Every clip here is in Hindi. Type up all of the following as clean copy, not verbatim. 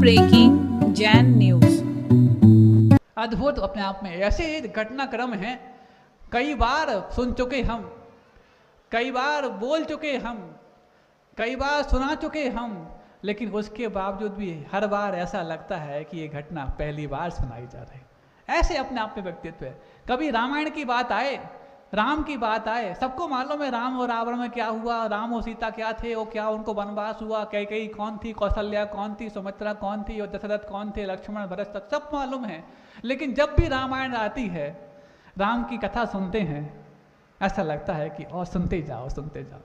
Breaking Jain news. अद्भुत अपने आप में ऐसे घटनाक्रम हैं, कई बार सुन चुके हम, कई बार बोल चुके हम, कई बार सुना चुके हम, लेकिन उसके बावजूद भी हर बार ऐसा लगता है कि ये घटना पहली बार सुनाई जा रही है। ऐसे अपने आप में व्यक्तित्व है। कभी रामायण की बात आए, राम की बात आए, सबको मालूम है राम और रावण में क्या हुआ, राम और सीता क्या थे, वो क्या उनको वनवास हुआ, कैकेयी कौन थी, कौशल्या कौन थी, सुमित्रा कौन थी, और दशरथ कौन थे, लक्ष्मण भरत, सब मालूम है। लेकिन जब भी रामायण आती है, राम की कथा सुनते हैं, ऐसा लगता है कि और सुनते जाओ सुनते जाओ,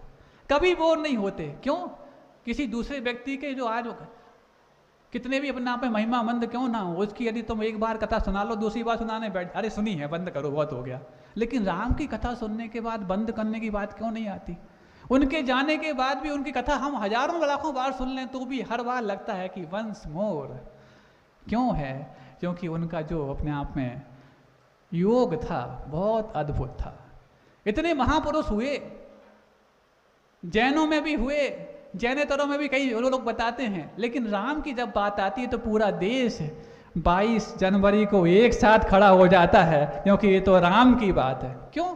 कभी बोर नहीं होते। क्यों? किसी दूसरे व्यक्ति के जो आज कितने भी अपने आप में महिमा मंद क्यों ना हो, उसकी यदि तुम एक बार कथा सुना लो, दूसरी बार सुनाने बैठ, अरे सुनी है बंद करो बहुत हो गया। लेकिन राम की कथा सुनने के बाद बंद करने की बात क्यों नहीं आती? उनके जाने के बाद भी उनकी कथा हम हजारों लाखों बार सुन लें तो भी हर बार लगता है कि वंस मोर। क्यों है? क्योंकि उनका जो अपने आप में योग था बहुत अद्भुत था। इतने महापुरुष हुए, जैनों में भी हुए, जैनेतरों में भी कई लोग बताते हैं, लेकिन राम की जब बात आती है तो पूरा देश 22 जनवरी को एक साथ खड़ा हो जाता है, क्योंकि ये तो राम की बात है। क्यों?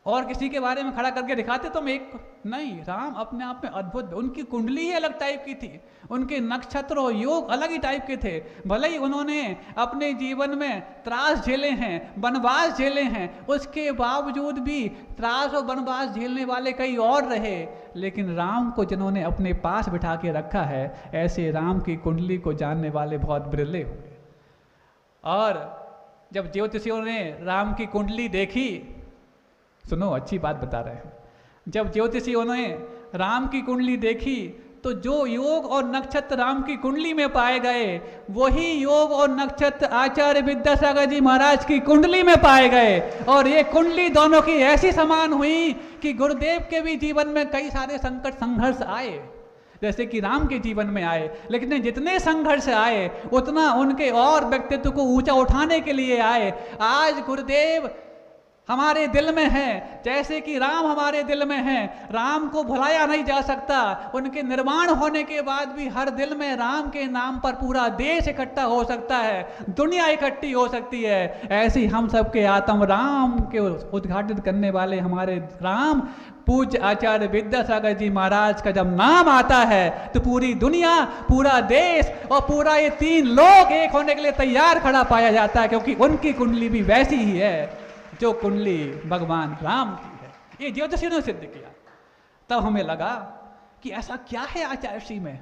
और किसी के बारे में खड़ा करके दिखाते तुम एक नहीं, राम अपने आप में अद्भुत। उनकी कुंडली ही अलग टाइप की थी, उनके नक्षत्र और योग अलग ही टाइप के थे। भले ही उन्होंने अपने जीवन में त्रास झेले हैं, वनवास झेले हैं, उसके बावजूद भी त्रास और वनवास झेलने वाले कई और रहे, लेकिन राम को जिन्होंने अपने पास बिठा के रखा है, ऐसे राम की कुंडली को जानने वाले बहुत बिरले हुए। और जब ज्योतिषियों ने राम की कुंडली देखी, सुनो अच्छी बात बता रहे हैं, जब ज्योतिषियों ने राम की कुंडली देखी तो जो योग और नक्षत्र राम की कुंडली में पाए गए, वही योग और नक्षत्र आचार्य विद्यासागर जी महाराज की कुंडली में पाए गए। और ये कुंडली दोनों की ऐसी समान हुई कि गुरुदेव के भी जीवन में कई सारे संकट संघर्ष आए, जैसे कि राम के जीवन में आए, लेकिन जितने संघर्ष आए उतना उनके और व्यक्तित्व को ऊंचा उठाने के लिए आए। आज गुरुदेव हमारे दिल में है, जैसे कि राम हमारे दिल में है। राम को भुलाया नहीं जा सकता। उनके निर्माण होने के बाद भी हर दिल में राम के नाम पर पूरा देश इकट्ठा हो सकता है, दुनिया इकट्ठी हो सकती है। ऐसे ही हम सबके आत्म राम के उद्घाटित करने वाले हमारे राम पूज्य आचार्य विद्यासागर जी महाराज का जब नाम आता है तो पूरी दुनिया, पूरा देश और पूरा ये 3 लोग एक होने के लिए तैयार खड़ा पाया जाता है, क्योंकि उनकी कुंडली भी वैसी ही है जो कुंडली भगवान राम की है। ये ज्योतिषियों ने सिद्ध किया। तब हमें लगा कि ऐसा क्या है आचार्य श्री में।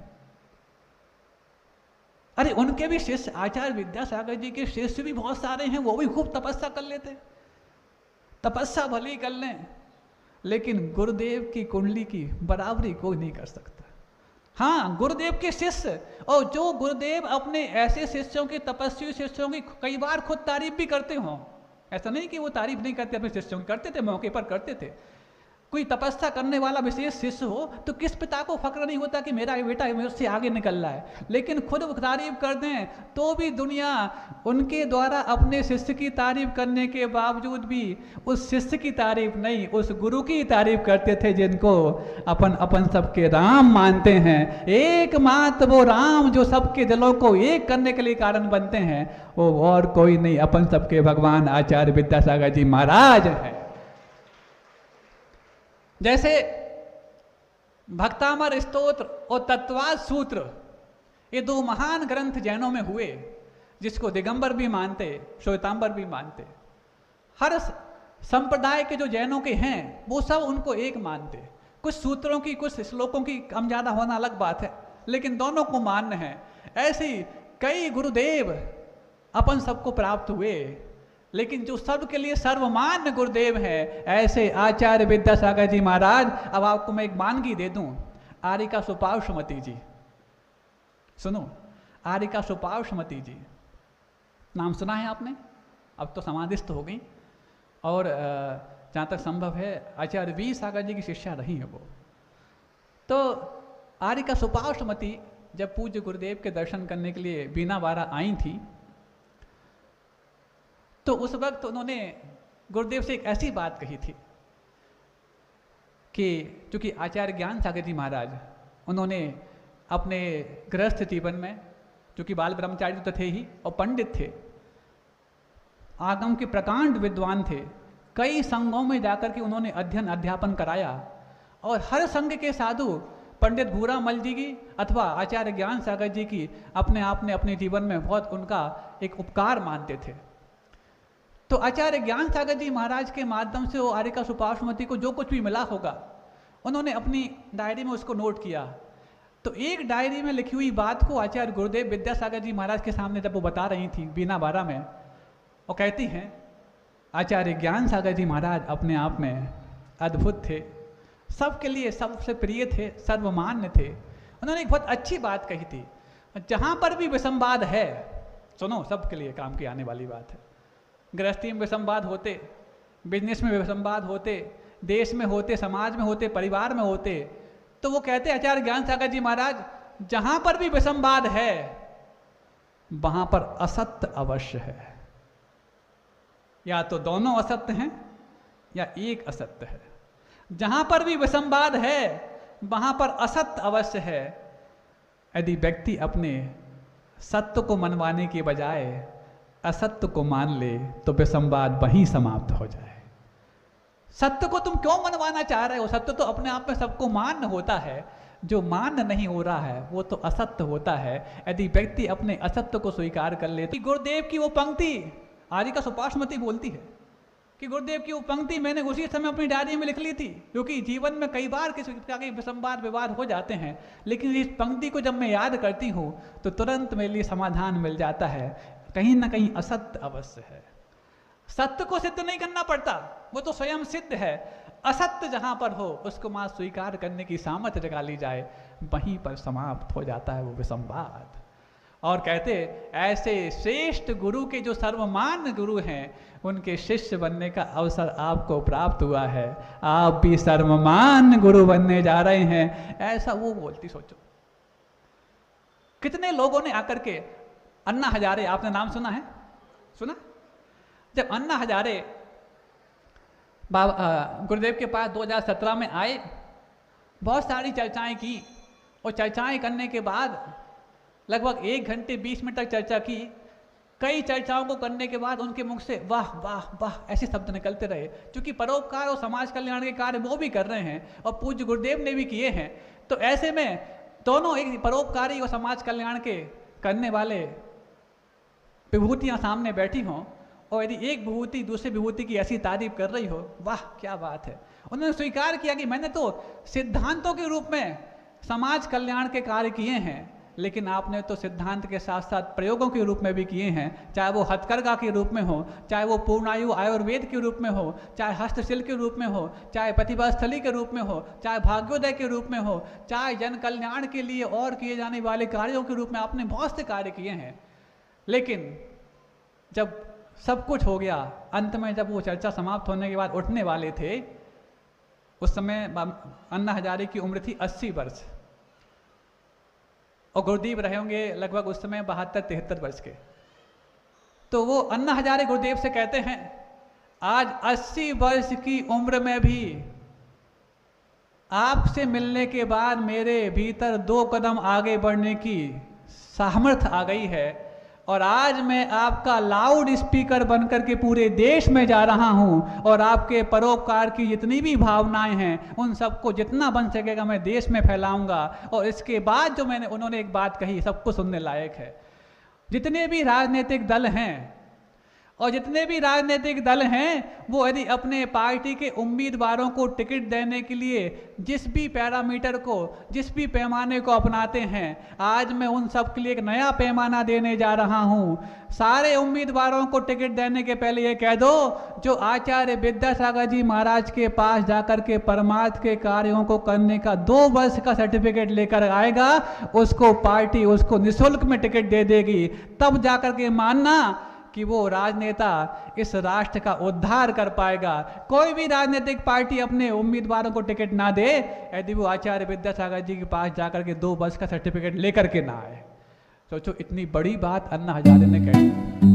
अरे उनके भी शिष्य, आचार्य विद्यासागर जी के शिष्य भी बहुत सारे हैं, वो भी खूब तपस्या कर लेते। तपस्या भले ही कर लें, लेकिन गुरुदेव की कुंडली की बराबरी कोई नहीं कर सकता। हाँ, गुरुदेव के शिष्य, और जो गुरुदेव अपने ऐसे शिष्यों के, तपस्वी शिष्यों की कई बार खुद तारीफ भी करते हों। ऐसा नहीं कि वो तारीफ नहीं करते, अपने शिष्यों की करते थे, मौके पर करते थे। कोई तपस्या करने वाला विशेष शिष्य हो तो किस पिता को फक्र नहीं होता कि मेरा बेटा मुझसे आगे निकल रहा है, लेकिन खुद तारीफ कर दें तो भी दुनिया उनके द्वारा अपने शिष्य की तारीफ करने के बावजूद भी उस शिष्य की तारीफ नहीं, उस गुरु की तारीफ करते थे, जिनको अपन अपन सबके राम मानते हैं। एकमात्र वो राम जो सबके दिलों को एक करने के लिए कारण बनते हैं, वो और कोई नहीं, अपन सबके भगवान आचार्य विद्यासागर जी महाराज हैं। जैसे भक्तामर स्तोत्र और तत्वाद सूत्र, ये 2 महान ग्रंथ जैनों में हुए, जिसको दिगंबर भी मानते, श्वेतांबर भी मानते। हर संप्रदाय के जो जैनों के हैं वो सब उनको एक मानते। कुछ सूत्रों की, कुछ श्लोकों की कम ज्यादा होना अलग बात है, लेकिन दोनों को मान्य है। ऐसे कई गुरुदेव अपन सबको प्राप्त हुए, लेकिन जो सबके लिए सर्वमान्य गुरुदेव है, ऐसे आचार्य विद्यासागर जी महाराज। अब आपको मैं एक मानगी दे दूं, आरिका सुपार्श्वमती जी। सुनो, आरिका सुपार्श्वमती जी, नाम सुना है आपने? अब तो समाधिस्थ हो गई, और जहाँ तक संभव है आचार्य वी सागर जी की शिष्या रही है वो। तो आरिका सुपार्श्वमती जब पूज्य गुरुदेव के दर्शन करने के लिए बीनावारा आई थी, तो उस वक्त उन्होंने गुरुदेव से एक ऐसी बात कही थी कि चूंकि आचार्य ज्ञान सागर जी महाराज, उन्होंने अपने गृहस्थ जीवन में क्योंकि बाल ब्रह्मचारी तो थे ही और पंडित थे, आगम के प्रकांड विद्वान थे। कई संघों में जाकर के उन्होंने अध्ययन अध्यापन कराया और हर संघ के साधु पंडित भूरामल जी की अथवा आचार्य ज्ञान सागर जी की अपने आप ने अपने जीवन में बहुत उनका एक उपकार मानते थे। तो आचार्य ज्ञान सागर जी महाराज के माध्यम से वो आर्यिका सुपार्श्वमती को जो कुछ भी मिला होगा उन्होंने अपनी डायरी में उसको नोट किया। तो एक डायरी में लिखी हुई बात को आचार्य गुरुदेव विद्यासागर जी महाराज के सामने जब वो बता रही थी बीना बारा में, वो कहती हैं आचार्य ज्ञान सागर जी महाराज अपने आप में अद्भुत थे, सबके लिए सबसे प्रिय थे, सर्वमान्य थे। उन्होंने एक बहुत अच्छी बात कही थी, जहाँ पर भी विसंवाद है, सुनो सबके लिए काम की आने वाली बात है, गृहस्थी में विसंवाद होते, बिजनेस में विसंवाद होते, देश में होते, समाज में होते, परिवार में होते, तो वो कहते आचार्य ज्ञान सागर जी महाराज जहाँ पर भी विसंवाद है वहाँ पर असत्य अवश्य है, या तो दोनों असत्य हैं या एक असत्य है। जहाँ पर भी विसंवाद है वहाँ पर असत्य अवश्य है। यदि व्यक्ति अपने सत्य को मनवाने के बजाय असत्य को मान ले तो विसंवाद वहीं समाप्त हो जाए। सत्य को तुम क्यों मनवाना चाह रहे हो? सत्य तो अपने आप में सबको मान्य होता है, जो मान्य नहीं हो रहा है वो तो असत्य होता है। यदि व्यक्ति अपने असत्य को स्वीकार कर ले, गुरुदेव की वो पंक्ति आर्यिका सुपार्श्वमती बोलती है कि गुरुदेव की वो पंक्ति मैंने उसी समय अपनी डायरी में लिख ली थी, क्योंकि जीवन में कई बार किसी प्रकार के विसंवाद विवाद हो जाते हैं, लेकिन इस पंक्ति को जब मैं याद करती हूँ तो तुरंत मेरे लिए समाधान मिल जाता है। कहीं ना कहीं असत्य अवश्य है। सत्य को सिद्ध नहीं करना पड़ता, वो तो स्वयं सिद्ध है। असत्य जहाँ पर हो उसको मां स्वीकार करने की सामर्थ्य जगा ली जाए, वहीं पर समाप्त हो जाता है वो विसंवाद। और कहते ऐसे श्रेष्ठ गुरु के जो सर्वमान्य गुरु हैं उनके शिष्य बनने का अवसर आपको प्राप्त हुआ है, आप भी सर्वमान्य गुरु बनने जा रहे हैं, ऐसा वो बोलती। सोचो कितने लोगों ने आकर के, अन्ना हजारे आपने नाम सुना है? सुना? जब अन्ना हजारे गुरुदेव के पास 2017 में आए, बहुत सारी चर्चाएं की और चर्चाएं करने के बाद लगभग 1 घंटे 20 मिनट तक चर्चा की। कई चर्चाओं को करने के बाद उनके मुख से वाह वाह वाह ऐसे शब्द निकलते रहे, क्योंकि परोपकार और समाज कल्याण के कार्य वो भी कर रहे हैं और पूज्य गुरुदेव ने भी किए हैं। तो ऐसे में दोनों, एक परोपकारी और समाज कल्याण के करने वाले विभूतियाँ सामने बैठी हों और यदि एक विभूति दूसरी विभूति की ऐसी तारीफ कर रही हो, वाह क्या बात है। उन्होंने स्वीकार किया कि मैंने तो सिद्धांतों के रूप में समाज कल्याण के कार्य किए हैं, लेकिन आपने तो सिद्धांत के साथ साथ प्रयोगों के रूप में भी किए हैं, चाहे वो हथकरघा के रूप में हो, चाहे वो पूर्णायु आयुर्वेद के रूप में हो, चाहे हस्तशिल्प के रूप में हो, चाहे प्रतिभा स्थली के रूप में हो, चाहे भाग्योदय के रूप में हो, चाहे जन कल्याण के लिए और किए जाने वाले कार्यों के रूप में आपने बहुत से कार्य किए हैं। लेकिन जब सब कुछ हो गया, अंत में जब वो चर्चा समाप्त होने के बाद उठने वाले थे, उस समय अन्ना हजारे की उम्र थी 80 वर्ष और गुरुदेव रहे होंगे लगभग उस समय 72-73 वर्ष के। तो वो अन्ना हजारे गुरुदेव से कहते हैं, आज 80 वर्ष की उम्र में भी आपसे मिलने के बाद मेरे भीतर 2 कदम आगे बढ़ने की सामर्थ्य आ गई है और आज मैं आपका लाउड स्पीकर बनकर के पूरे देश में जा रहा हूं और आपके परोपकार की जितनी भी भावनाएं हैं उन सबको जितना बन सकेगा मैं देश में फैलाऊंगा। और इसके बाद जो उन्होंने एक बात कही सबको सुनने लायक है, जितने भी राजनीतिक दल हैं और जितने भी राजनीतिक दल हैं वो यदि अपने पार्टी के उम्मीदवारों को टिकट देने के लिए जिस भी पैरामीटर को, जिस भी पैमाने को अपनाते हैं, आज मैं उन सब के लिए एक नया पैमाना देने जा रहा हूं। सारे उम्मीदवारों को टिकट देने के पहले ये कह दो, जो आचार्य विद्यासागर जी महाराज के पास जाकर के परमार्थ के कार्यों को करने का 2 वर्ष का सर्टिफिकेट लेकर आएगा, उसको पार्टी उसको निःशुल्क में टिकट दे देगी। तब जाकर के मानना कि वो राजनेता इस राष्ट्र का उद्धार कर पाएगा। कोई भी राजनीतिक पार्टी अपने उम्मीदवारों को टिकट ना दे यदि वो आचार्य विद्यासागर जी के पास जाकर के 2 वर्ष का सर्टिफिकेट लेकर के ना आए। सोचो इतनी बड़ी बात अन्ना हजारे ने कही।